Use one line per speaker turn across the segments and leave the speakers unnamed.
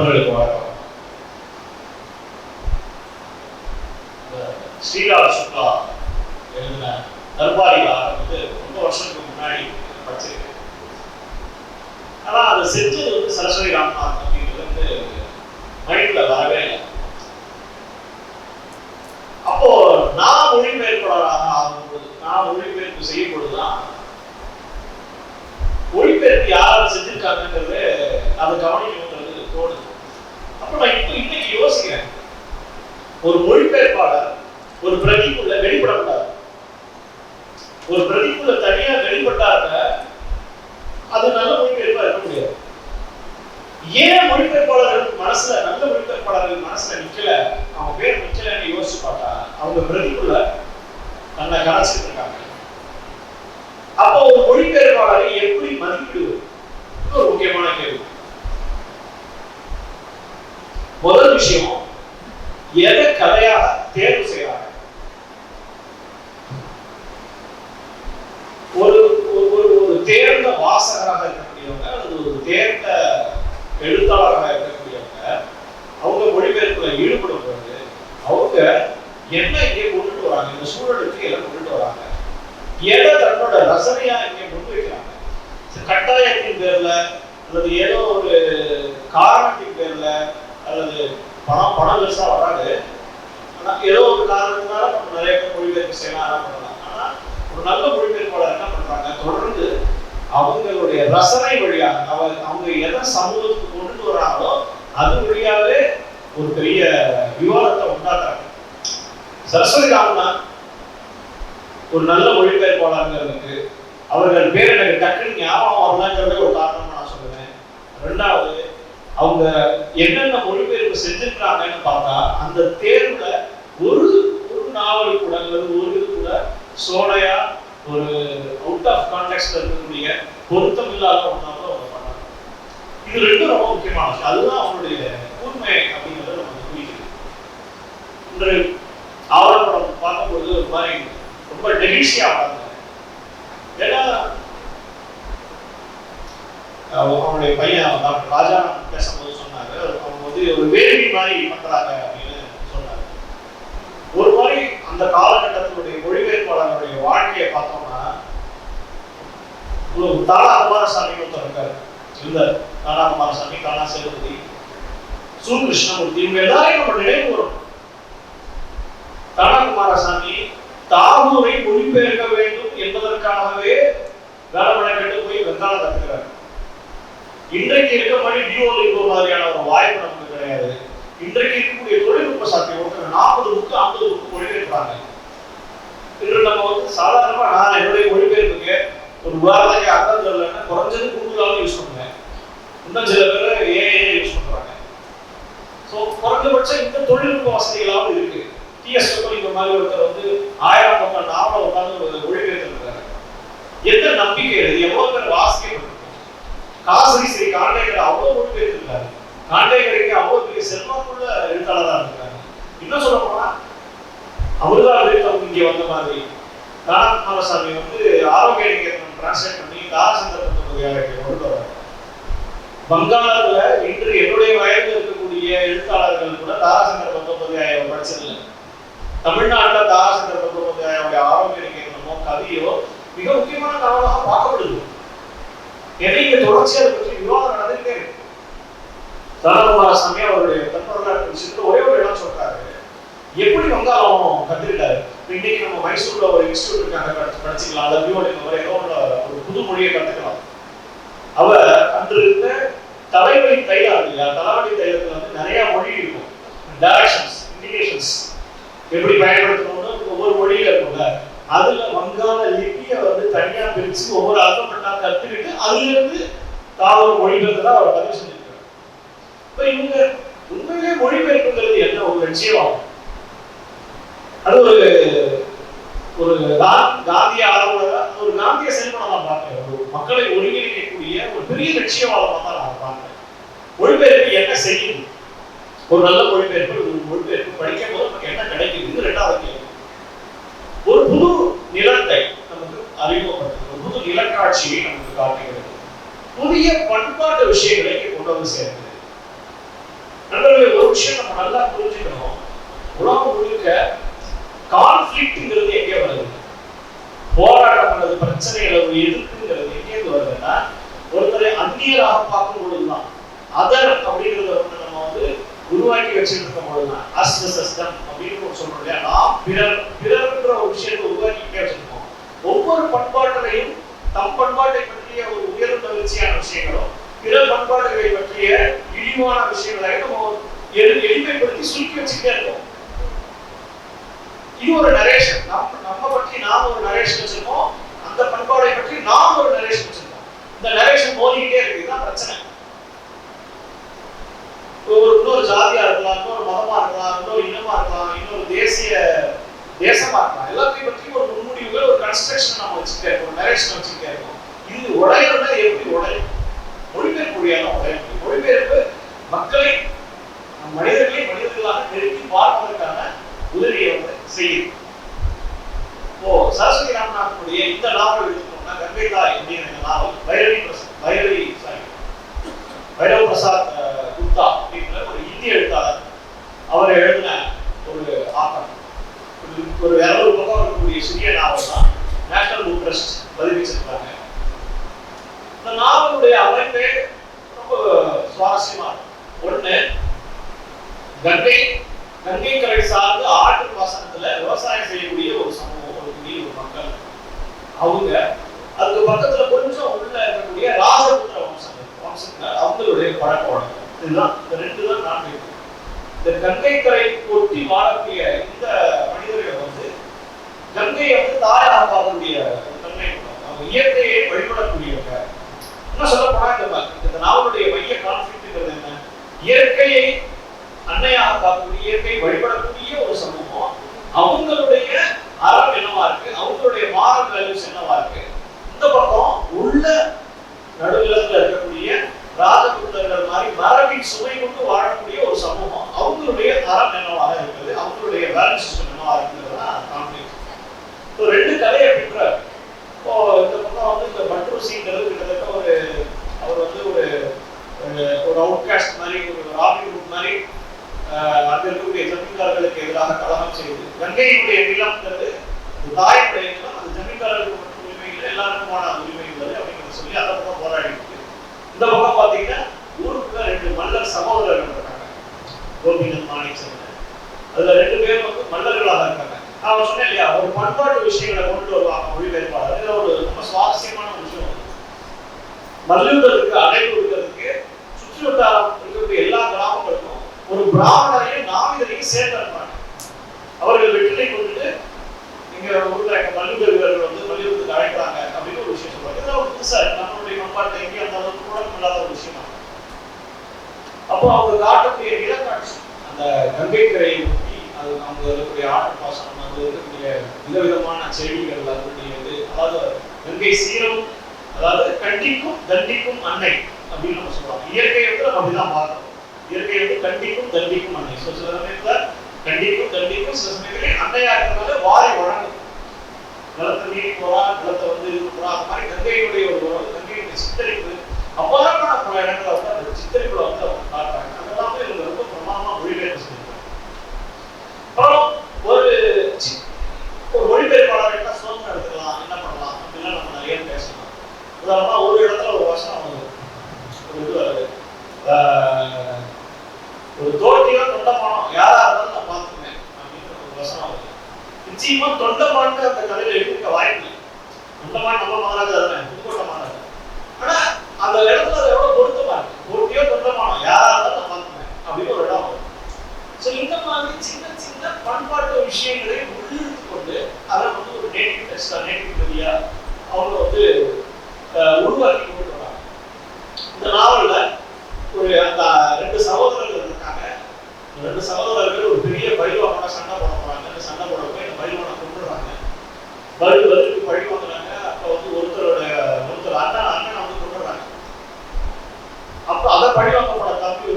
வணக்கம். ஸ்ரீராம் சுக்லா எழுதின தர்பாரிகா வந்து ரொம்ப வருஷத்துக்கு முன்னாடி படிச்சிருக்கேன். ஆனா அதை செஞ்சது வந்து சரஸ்வதி ராமநாத் அப்படிங்கிறது வந்து மைண்ட்ல வரவே இல்லை. அப்போ நான் மொழிபெயர்ப்பாளராக ஆகும்போது, நான் மொழிபெயர்ப்பு செய்யும் பொழுதுதான் மொழிபெயர்ப்பு யாராவது செஞ்சிருக்காங்கிறது அதை கவனிக்கணுங்கிறது தோணுது. அப்ப நான் இன்னைக்கு யோசிக்கிறேன், ஒரு மொழிபெயர்ப்பாளர் ஒரு பிரதிக்குள்ள வெளிப்படக்கூடாது. ஒரு பிரதிக்குள்ள தனியா வெளிப்பட்டாங்க அது நல்ல மொழிபெயர்ப்பா இருக்க முடியாது. ஏன் மொழிபெயர்ப்பாளர்கள் மனசுல, நல்ல மொழிபெயர்ப்பாளர்கள் மனசுல நிக்கல, அவங்க பேர் நிக்கலன்னு யோசிச்சு பார்த்தா அவங்க பிரதிக்குள்ள தன்னை கலைச்சிட்டு இருக்காங்க. அப்போ ஒரு மொழிபெயர்ப்பாளரை எப்படி மதிப்பிடுவது ஒரு முக்கியமான கேள்வி. முதல் விஷயம், எதை கதையாக தேர்வு செய்யறாங்க. ஒரு ஒரு தேர்ந்த வாசகராக இருக்கக்கூடியவங்க அல்லது ஒரு தேர்ந்த எழுத்தாளராக இருக்கக்கூடியவங்க அவங்க மொழிபெயர்ப்புல ஈடுபடும் போது அவங்க என்ன இங்கே கொண்டுட்டு வராங்க, இந்த சூழலுக்கு எல்லாம் கொண்டுட்டு வராங்க, எதை தன்னோட ரசனையா இங்கே முன்வைக்கிறாங்க. கட்டாயத்தின் பேர்ல அல்லது ஏதோ ஒரு காரணத்தின் பேர்ல அல்லது பணம் பெருசா வராது, ஆனா ஏதோ ஒரு காரணத்தினால நம்ம நிறைய பேர் மொழிபெயர்ப்பு செய்யலாம் பண்ணலாம். ஆனா ஒரு நல்ல மொழிபெயர்ப்பாளர் என்ன பண்றாங்க, தொடர்ந்து அவங்களுடைய ரசனை வழியாக அவங்க எதை சமூகத்துக்கு கொண்டுட்டு வராங்களோ அது வழியாவே ஒரு பெரிய விவாதத்தை உண்டாக்குறாங்க. சரஸ்வதி ராமநாத் ஒரு நல்ல மொழிபெயர்ப்பாளர்களுக்கு அவர்கள் பேர் எனக்கு டக்குன்னு ஞாபகம் வரலங்கிறதே ஒரு காரணமா நான் சொல்லுவேன். ரெண்டாவது, அவங்க என்னென்ன மொழிபெயர்ப்பு செஞ்சிருக்காங்கன்னு பார்த்தா அந்த தேர்வுல ஒரு நாவல் கூட ஒரு இது கூட சோடையா ஒரு அவுட் ஆஃப் கான்டெக்ஸ்ட் இருக்கக்கூடிய பொருத்தம் இல்லாத ஒன்றாக அவங்க பண்ணாங்க. இது ரெண்டும் ரொம்ப முக்கியமான விஷயம். அதுதான் அவங்களுடைய கூர்மை அப்படிங்கிறத நம்ம புரியுது. இன்று ஆவணப்படம் பார்க்கும்போது ஒரு மாதிரி ரொம்ப நெகிழ்ச்சியா பார்த்தாங்க. ஏன்னா அவனுடைய பையன் டாக்டர் ராஜா பேசும்போது சொன்னாரு, அவங்க வந்து ஒரு வேள்வி மாதிரி பண்றாங்க அப்படின்னு சொன்னாரு. ஒரு மாதிரி அந்த காலகட்டத்தினுடைய மொழிபெயர்ப்பாளர்களுடைய வாழ்க்கையை பார்த்தோம்னா, தானா குமாரசாமி ஒருத்தர் இருக்காரு, இருந்தார். தானா குமாரசாமி, தானா சேதுபதி, சு கிருஷ்ணமூர்த்தி, இவங்க எல்லாரையும் நம்ம நினைவு வரும். தானா குமாரசாமி தாகூரை மொழிபெயர்க்க வேண்டும் என்பதற்காகவே வேலை கட்டு போய் வெங்காயம் கத்துக்கிறார். இன்றைக்கு இருக்க மாதிரி டியோலிங்கோ மாதிரியான ஒரு வாய்ப்பு நமக்கு கிடையாது. இன்றைக்கு இருக்கக்கூடிய தொழில்நுட்ப சாத்தியம் 40 புக்கு 50 புக்கு மொழிபெயர்க்கிறாங்க. இன்று நம்ம வந்து சாதாரணமா நான் என்னுடைய மொழிபெயர்ப்புக்கு ஒரு உதாரணத்துக்கு அர்த்தம் தெரியலன்னா குறைஞ்சது கூகுளாவது யூஸ் பண்ணுவேன். இன்னும் சில பேர் ஏஐ யூஸ் பண்றாங்க. ஸோ குறைஞ்சபட்சம் இந்த தொழில்நுட்ப வசதிகளாவது இருக்கு. டிஎஸ் இந்த மாதிரி ஒருத்தர் வந்து 1000 பக்கம் நாவலை உட்காந்து மொழிபெயர்த்திருக்கிறாரு. எந்த நம்பிக்கை, எவ்வளவு பேர் வாசிக்கப்பட்டிருக்கும். காசி ஸ்ரீ காண்டேகர் அவ்வளவு மொழிபெயர்த்திருக்காரு. காண்டேகருக்கு அவ்வளவு பெரிய செல்வாக்குள்ள எழுத்தாளராக இருக்காங்க. இன்னும் சொல்ல போனா அவருதான் இங்கே வந்த மாதிரி தானா குமாரசாமி வந்து ஆரோக்கிய நிகேதனம் டிரான்ஸ்லேட் பண்ணி தாராசந்திர கொண்டு வர்றாரு. வங்காளத்துல இன்று என்னுடைய வயதில் இருக்கக்கூடிய எழுத்தாளர்கள் கூட தாராசந்திர பத்தொன்பதாயிரம் படிச்சதில்லை. தமிழ்நாட்டுல தாராசந்திர பத்தொன்பதாயிரம் ஆரோக்கிய நிகேதனமோ கவியோ மிக முக்கியமான நாவலாக பார்க்கப்படுது. இங்க தொடர்ச்சியா அதை பற்றி விவாதம் நடந்துகிட்டே இருக்கு. தானா குமாரசாமி அவருடைய தன்வரலாற்று விஷயத்துல ஒரே ஒரு இடம் சொல்றாரு, எப்படி வங்காளம் கத்துக்கிட்டாரு. இன்னைக்கு நம்ம மைசூர்ல ஒரு இன்ஸ்டியூட் இருக்காங்க, படிச்சுக்கலாம், அல்லது ஏதோ ஒரு புது மொழியை கத்துக்கலாம். அவர் அன்று இருந்த தலைவலி தைலம் இல்லையா, தலைவலி தைலத்துல வந்து நிறைய மொழி இருக்கும், டைரக்ஷன்ஸ், இண்டிகேஷன்ஸ் எப்படி பயன்படுத்தணும்னு ஒவ்வொரு மொழியில இருக்கும்ல. அதுல வங்காள லிபியை வந்து தனியா பிரிச்சு ஒவ்வொரு அல்பபெட்டா கத்துக்கிட்டு அதுல இருந்து தாவர மொழிபெயர்த்து அவர் பதிவு செஞ்சிருக்காரு. இப்ப இவங்க உண்மையிலே மொழிபெயர்ப்புங்கிறது என்ன ஒரு லட்சியமாகும். அது ஒரு காந்திய அளவுல ஒரு காந்திய செயல்பட நான் பார்க்கிறேன். ஒரு மக்களை ஒருங்கிணைக்கக்கூடிய ஒரு பெரிய லட்சியவாதமா தான் நான் பார்க்கிறேன். மொழிபெயர்ப்பு என்ன செய்யும், ஒரு நல்ல மொழிபெயர்ப்பு படிக்கும் போது நமக்கு என்ன கிடைக்குது. இது ரெண்டாவது கேள்வி. ஒரு புது நிலத்தை நமக்கு அறிமுகப்படுத்துது, ஒரு புது நிலக்காட்சியை நமக்கு காட்டுகிறது, புதிய பண்பாட்டு விஷயங்களை கொண்டு வந்து சேர்க்கிறது. நண்பர்களே, ஒரு விஷயம் நம்ம நல்லா புரிஞ்சுக்கணும். உலகம் முழுக்க கான்ஃபிளிக்ட்ங்கிறது எங்கே வருது, போராட்டம் அல்லது பிரச்சனை அளவு எதிர்ப்புங்கிறது எங்கேருந்து வருதுன்னா, ஒருத்தரை அந்நியராக பார்க்கும் பொழுதுதான், அதர் அப்படிங்கிறத வந்து நம்ம வந்து உருவாக்கி வச்சுட்டு இருக்கும் பொழுதுதான், அஸ்வசஸ்டம் அப்படின்னு சொல்றோம் இல்லையா, நாம் பிறர்ன்ற ஒரு விஷயத்தை உருவாக்கிட்டே வச்சிருக்கோம். ஒவ்வொரு பண்பாட்டிலையும் தம் பண்பாட்டை பற்றிய ஒரு உயர்ந்த மகிழ்ச்சியான விஷயங்களும் பிற பண்பாடுகளை பற்றிய இழிவான விஷயங்களை நம்ம எளிமைப்படுத்தி சுருக்கி வச்சுக்கிட்டே இருக்கோம். இது ஒரு நரேஷன். நம்ம பற்றி நாம் ஒரு நரேஷன் வச்சிருக்கோம், அந்த பண்பாடை பற்றி நாம் ஒரு நரேஷன் வச்சிருக்கோம். இந்த நரேஷன் மோதிக்கிட்டே இருக்கு. இதுதான் பிரச்சனை. இன்னொரு ஜாதியா இருக்கலாம், இன்னொரு மதமா இருக்கலாம், இன்னொரு இனமா இருக்கலாம், இன்னொரு தேசமா இருக்கலாம், எல்லாத்தையும் பற்றி ஒரு முன்முடிவுகள், ஒரு கன்ஸ்ட்ரக்ஷன் நம்ம வச்சுக்கிட்டே இருக்கோம், நரேஷன் வச்சுக்கிட்டே இருக்கோம். இது உடையறதுனா எப்படி உடையும்? மொழிபெயர்ப்பு மொழியாக உடைய முடியும். மொழிபெயர்ப்பு மக்களை, மனிதர்களை மனிதர்களாக நெருக்கி பார்ப்பதற்கான உதவியை வந்து செய்யுது. சரஸ்வதி ராமநாதனுடைய இந்த நாவல் எடுத்துக்கோம்னா, கங்கை தாய் அப்படிங்கிற நாவல் பைரவ் பிரசாத் குப்தா அப்படிங்கிற ஒரு இந்திய எழுத்தாளர் அவர் எழுதின ஒரு ஆக்கம். ஒரு 200 பக்கம் இருக்கக்கூடிய சிறிய நாவல் தான். நேஷனல் புக் ட்ரஸ்ட் பதிவிச்சிருக்காங்க. இந்த நாவலுடைய அமைப்பே ரொம்ப சுவாரஸ்யமா இருக்கும். ஒண்ணு, கங்கை கரை சார்ந்து ஆற்று பாசனத்துல விவசாயம் செய்யக்கூடிய ஒரு சமூகம், ஒரு மக்கள். அவங்க அதுக்கு பக்கத்துல கொஞ்சம் உள்ள இருக்கக்கூடிய ராஜபுத்திர வம்சத்தினர், அவங்களுடைய பழக்க வழக்கம். இதுதான் இந்த 2 தான் நான் இருக்கு. இந்த கங்கை கரை ஒட்டி வாழக்கூடிய இந்த மனிதர்கள் வந்து கங்கையை வந்து தாயாக பார்க்கக்கூடிய தன்மை, அவங்க இயற்கையை வழிபடக்கூடியவங்க. என்ன சொல்ல போனா, இந்த நாவலுடைய மைய கான்ஃபிளிக்ட்ங்கிறது என்ன? இயற்கையை அன்னையாக பார்க்கக்கூடிய, இயற்கை வழிபடக்கூடிய ஒரு சமூகம், அவங்களுடைய அறம் என்னவா இருக்கு, அவங்களுடைய மாரல் வேல்யூஸ் என்னவா இருக்கு. இந்த பக்கம் உள்ள நடுநிலத்துல இருக்கக்கூடிய ராஜபுத்திரர்கள் மாதிரி மரபின் சுமை கொண்டு வாழக்கூடிய ஒரு சமூகம், அவங்களுடைய அறம் என்னவாக இருக்குது, அவங்களுடைய வேல்யூ சிஸ்டம் என்னவா இருக்குங்கிறதுதான் கான்ஃபிளிக்ட். ஸோ 2 கதையை பின்றார். இப்போ இந்த பக்கம் வந்து இந்த பட்ரூசிங்கிறது கிட்டத்தட்ட அவர் வந்து ஒரு அவுட்காஸ்ட் மாதிரி, ஒரு ராபின் ஹுட் மாதிரி அங்க இருக்கக்கூடிய ஜமீன்தார்களுக்கு எதிராக கலகம் செய்யுது. கங்கையினுடைய நிலம்ங்கிறது தாயுடைய நிலம், அது ஜமீன்தார்களுக்கு மட்டும் உரிமை இல்லை, எல்லாருக்குமான உரிமை உள்ளது அப்படிங்கிறத சொல்லி அந்த பக்கம் போராடி இருக்கு. இந்த பக்கம் பார்த்தீங்கன்னா ஊருக்குள்ள 2 மல்லர் சகோதரர்கள் இருக்காங்க, கோபிநாத் மாணிக்கம். அதுல 2 பேரும் வந்து மல்லர்களாக இருக்காங்க. நான் சொன்னேன் இல்லையா, ஒரு பண்பாட்டு விஷயங்களை கொண்டு வருவாங்க மொழிபெயர்ப்பாளர். இதுல ஒரு ரொம்ப சுவாரஸ்யமான விஷயம், மல்யுத்தத்துக்கு அழைப்பு விடுறதுக்கு சுற்று வட்டாரம் இருக்கக்கூடிய எல்லா கிராமங்களுக்கும் ஒரு பிராமணரையும் நாவிதரையும் சேர்த்து அனுப்பாங்க. அவர்கள் வெற்றிலை கொண்டுட்டு இங்க ஊர்ல மல்யுத்த வீரர்கள் வந்து மல்யுத்தத்துக்கு அழைக்கிறாங்க அப்படின்னு ஒரு விஷயம் சொல்றாங்க. இதெல்லாம் ஒரு புதுசா இருக்கு, நம்மளுடைய பண்பாட்டை எங்கேயும் அந்த அளவுக்கு கூட இல்லாத ஒரு விஷயமா. அப்போ அவங்க காட்டக்கூடிய நிலக்காட்சி, அந்த கங்கை கரையை ஒட்டி, அது அவங்க இருக்கக்கூடிய ஆற்று பாசனம், அங்க இருக்கக்கூடிய விதவிதமான செடிகள், அதனுடைய இது, அதாவது கங்கை சீரம், அதாவது கண்டிக்கும் தண்டிக்கும் அன்னை அப்படின்னு நம்ம சொல்றோம். இயற்கையை வந்து நம்ம அப்படிதான் பார்க்கணும். இயற்கை வந்து கண்டிக்கும் தண்டிக்கும் அன்னை. சில சமயத்துல கண்டிக்கும் தண்டிக்கும், சில சமயத்துல அன்னையா இருக்கிறதுனால வாரி வழங்கும். நிலத்தை நீடி போறா, நிலத்தை வந்து இது போறா, அந்த மாதிரி கங்கையுடைய கங்கையுடைய சித்தரிப்பு அபாரமான பல இடங்களை வந்து அந்த சித்தரிப்புல வந்து அவங்க காட்டுறாங்க. அதெல்லாம் இவங்க ரொம்ப பிரமாதமா மொழிபெயர்ப்பு செஞ்சிருக்காங்க. அப்புறம் ஒரு மொழிபெயர்ப்பாளர் என்ன சுதந்திரம் எடுத்துக்கலாம், என்ன பண்ணலாம் அப்படின்னா நம்ம நிறைய பேசலாம். உதாரணமா ஒரு இடத்துல ஒரு வசனம் வந்து ஒரு தோட்டியோ தொண்டமானம் யாரா இருந்தாலும் நான் பார்த்துக்குவேன் அப்படின்னு ஒரு வசனம் வருது. நிச்சயமா தொண்டமான்னு அந்த கதையில எழுதிக்க வாய்ப்பு இல்லை. தொண்டமான் நம்ம மகாராஜா தானே, புதுக்கோட்டை மகாராஜா. ஆனா அந்த இடத்துல அது எவ்வளவு பொருத்தமா இருக்கு, தோட்டியோ தொண்டமானம் யாரா இருந்தாலும் நான் பார்த்துக்குவேன் அப்படின்னு ஒரு இடம் வரும். ஸோ இந்த மாதிரி சின்ன சின்ன பண்பாட்டு விஷயங்களை உள்ளிழுத்து கொண்டு அதை வந்து ஒரு நேட்டிவ் டெக்ஸ்டா, நேட்டிவ் கவியா அவங்க வந்து உருவாக்கி கொண்டு வராங்க. இந்த நாவல்ல ஒரு அந்த 2 சகோதரர்கள் இருக்காங்க. 2 சகோதரர்கள் ஒரு பெரிய பைல்வானோட சண்டை போட போறாங்க. அந்த சண்டை போட போய் இந்த பைல்வானை கொண்டுறாங்க. பதிலுக்கு பழி வாங்குறாங்க. அப்ப வந்து ஒருத்தர் அண்ணனை வந்து கொண்டுறாங்க. அப்ப அதை பழி வாங்கப்பட தம்பி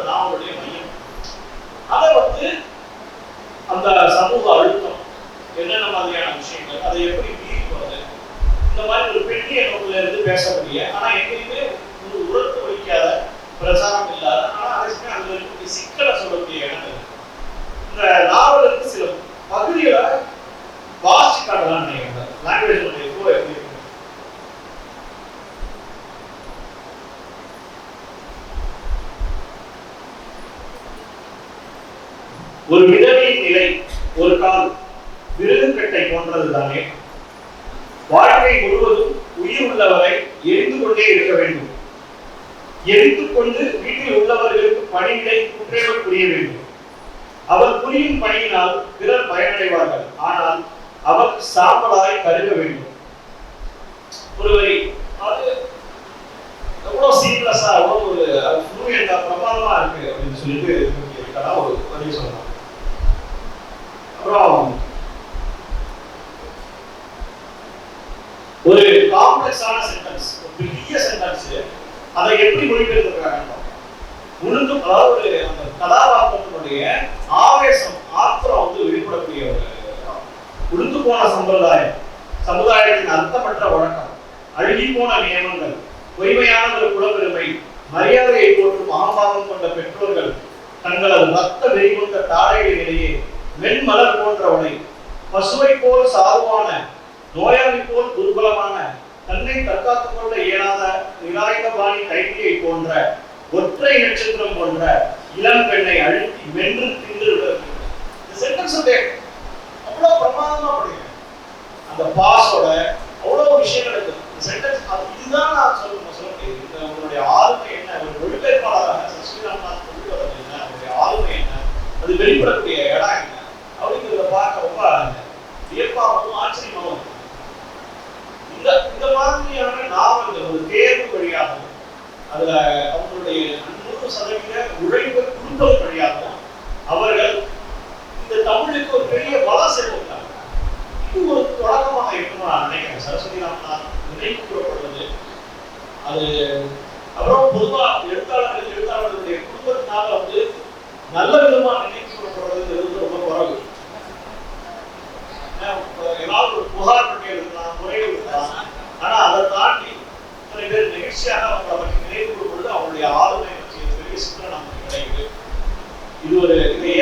அந்த நாவலுடைய மையம். அதை வந்து அந்த சமூக அழுத்தம், என்னென்ன மாதிரியான விஷயங்கள், அதை எப்படி மீறி போறது, இந்த மாதிரி ஒரு பெரிய நோக்கில இருந்து பேசக்கூடிய, ஆனா எங்கேயுமே ஒரு உரத்து வைக்காத, பிரச்சாரம் இல்லாத, ஆனா அதே அதுல இருக்கக்கூடிய சிக்கலை சொல்லக்கூடிய இடங்கள். இந்த நாவலுக்கு சில பகுதிகளை வாசிச்சு காட்டலாம் நினைக்கிறேன். லாங்குவேஜ் எப்படி இருக்கு. ஒரு விதவையின் நிலை ஒரு கால் விருதுக்கட்டை போன்றதுதானே. வாழ்க்கை முழுவதும் உயிர் உள்ளவரை எரிந்து கொண்டே இருக்க வேண்டும். எரித்துக் கொண்டு வீட்டில் உள்ளவர்களுக்கு பணியிடை குற்றங்கள் புரிய வேண்டும். அவர் புரியும் பணியினால் பிறர் பயனடைவார்கள். ஆனால் அவர் சாம்பலாய் கருக வேண்டும். ஒருவரை அது எவ்வளவு சீரியஸா, எவ்வளவு ஒரு ஃப்ளூயண்டா, பிரமாதமா இருக்கு அப்படின்னு சொல்லிட்டு ஒரு பதிவு சொல்லலாம். அப்புறம் ஒரு காம்ப்ளெக்ஸான சென்டென்ஸ், ஒரு பெரிய சென்டென்ஸ், அதை எப்படி மொழிபெயர்த்திருக்கிறாங்க உணர்ந்து, அதாவது அந்த கதாபாத்திரத்தினுடைய ஆவேசம், ஆத்திரம் வந்து வெளிப்படக்கூடிய ஒரு உளுந்து போன சம்பிரதாயம், சமுதாயத்தின் அர்த்தமற்ற வழக்கம், அழுகி போன நியமங்கள், பொய்மையான ஒரு குலப்பெருமை, மரியாதையை போற்றும் அகம்பாவம் கொண்ட பெற்றோர்கள், தங்களது ரத்த வெறிகொண்ட தாடைகளிடையே வெண்மலர் போன்றவனை, பசுவை போல் சாதுவான, நோயாளி போல் துர்பலமான, தன்னை தற்காத்துக் கொள்ள இயலாத நிராயுதபாணி கைதியை போன்ற, ஒற்றை நட்சத்திரம் போன்ற இளம் பெண்ணை அழுத்தி மென்று தின்று அவ்வளவு பிரமாதமா படிக்கிறேன். அந்த பாஸோட அவ்வளவு விஷயங்கள் இருக்கு. சென்டென்ஸ் இதுதான் நான் சொல்ல முடியும். உங்களுடைய ஆளுமை என்ன, ஒரு மொழிபெயர்ப்பாளராக ஸ்ரீராம்நாத் கொண்டுவரது என்ன, அவருடைய ஆளுமை என்ன, அது வெளிப்படக்கூடிய இடம் என்ன அப்படிங்கிறத பார்க்க ரொம்ப வியப்பாகவும் ஆச்சரியமாகவும் இந்த மாதிரியான நாவல்கள் ஒரு தேர்வு வழியாகவும், அதுல அவங்களுடைய 100% உழைப்பை கொடுப்பது வழியாகவும் அவர்கள் இந்த தமிழுக்கு ஒரு பெரிய வளம் சேர்த்துட்டாங்க. இது ஒரு தொடக்கமாக இருக்கணும் நான் நினைக்கிறேன். சரஸ்வதி ராமநாத் நினைவு கூறப்படுவது, அது அப்புறம் பொதுவா எழுத்தாளர்களுடைய குடும்பத்தினால வந்து நல்ல விதமா நினைவு கூறப்படுறது ரொம்ப குறைவு. ஏதாவது ஒரு புகார் பட்டியல் இருக்கலாம், முறைகள் இருக்கலாம், ஆனா அதை தாண்டி சில பேர் நிகழ்ச்சியாக அவங்க அவருக்கு நினைவு கூறும் பொழுது அவங்களுடைய ஆளுமை பற்றிய பெரிய சிந்தனை நமக்கு கிடைக்குது. இது ஒரு இதை